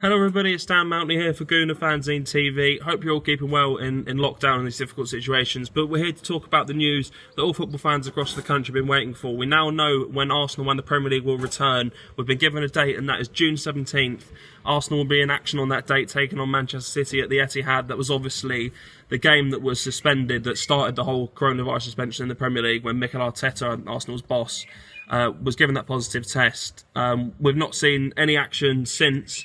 Hello everybody, it's Man Mountney here for Gooner Fanzine TV. Hope you're all keeping well in lockdown in these difficult situations, but we're here to talk about the news that all football fans across the country have been waiting for. We now know when Arsenal won the Premier League will return. We've been given a date, and that is June 17th. Arsenal will be in action on that date, taking on Manchester City at the Etihad. That was obviously the game that was suspended, that started the whole coronavirus suspension in the Premier League when Mikel Arteta, Arsenal's boss, was given that positive test. We've not seen any action since.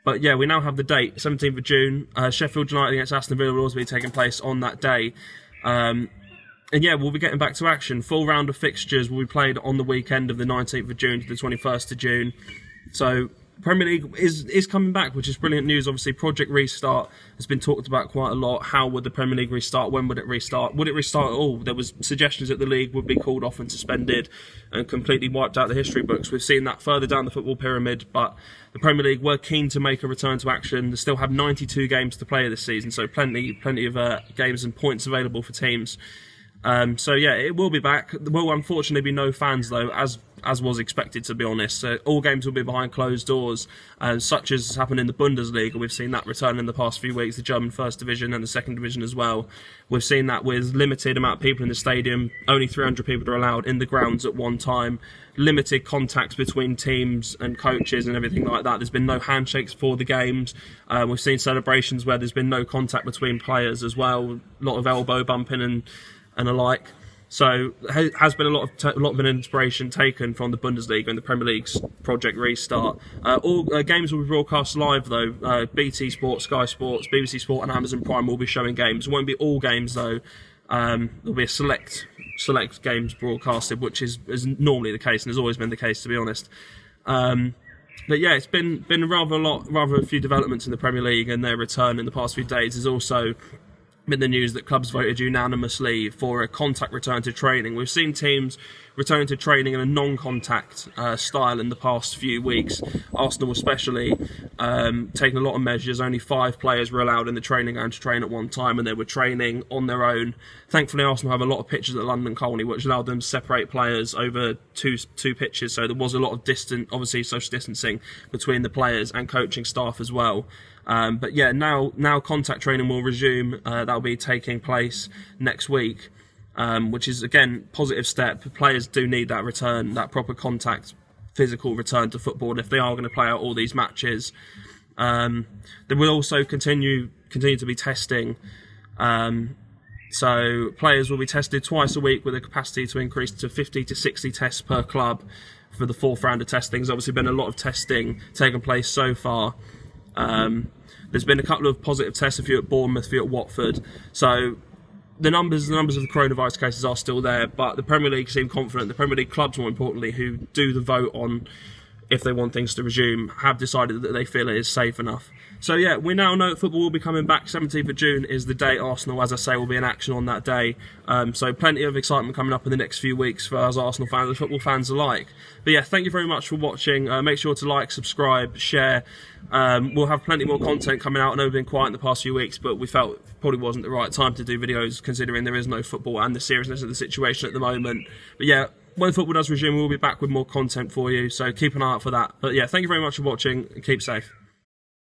But yeah, we now have the date, 17th of June. Sheffield United against Aston Villa will also be taking place on that day. And yeah, we'll be getting back to action. Full round of fixtures will be played on the weekend of the 19th of June to the 21st of June. So Premier League is coming back, which is brilliant news. Obviously, Project Restart has been talked about quite a lot. How would the Premier League restart? When would it restart? Would it restart at all? There was suggestions that the league would be called off and suspended and completely wiped out the history books. We've seen that further down the football pyramid, but the Premier League were keen to make a return to action. They still have 92 games to play this season, so plenty of games and points available for teams. So yeah, it will be back. There will unfortunately be no fans though, as was expected, to be honest. So all games will be behind closed doors, such as happened in the Bundesliga. We've seen that return in the past few weeks, the German First Division and the Second Division as well. We've seen that with limited amount of people in the stadium. Only 300 people are allowed in the grounds at one time. Limited contacts between teams and coaches and everything like that. There's been no handshakes for the games. We've seen celebrations where there's been no contact between players as well. A lot of elbow bumping and alike. So has been a lot of an inspiration taken from the Bundesliga and the Premier League's Project Restart. All games will be broadcast live though. BT Sport, Sky Sports, BBC Sport and Amazon Prime will be showing games. It won't be all games though. There'll be a select games broadcasted, which is normally the case and has always been the case, to be honest. But yeah, it's been rather a few developments in the Premier League and their return in the past few days. There's also been the news that clubs voted unanimously for a contact return to training. We've seen teams returning to training in a non-contact style in the past few weeks. Arsenal especially taking a lot of measures. Only 5 players were allowed in the training ground to train at one time, and they were training on their own. Thankfully, Arsenal have a lot of pitches at London Colney, which allowed them to separate players over two pitches, so there was a lot of obviously social distancing between the players and coaching staff as well. But yeah, now contact training will resume. That'll be taking place next week, which is again positive step. Players do need that return, that proper contact, physical return to football if they are going to play out all these matches. There will also continue to be testing. So players will be tested twice a week with a capacity to increase to 50 to 60 tests per club for the 4th round of testing. There's obviously been a lot of testing taking place so far. There's been a couple of positive tests, a few at Bournemouth, a few at Watford. So the numbers of the coronavirus cases are still there, but the Premier League seem confident. The Premier League clubs, more importantly, who do the vote on if they want things to resume, have decided that they feel it is safe enough. So yeah, we now know football will be coming back. 17th of June is the date. Arsenal, as I say, will be in action on that day. So plenty of excitement coming up in the next few weeks for us Arsenal fans and football fans alike. But yeah, thank you very much for watching. Make sure to like, subscribe, share. We'll have plenty more content coming out. I know we've been quiet in the past few weeks, but we felt it probably wasn't the right time to do videos considering there is no football and the seriousness of the situation at the moment. But yeah, when football does resume, we'll be back with more content for you, so keep an eye out for that. But yeah, thank you very much for watching and keep safe.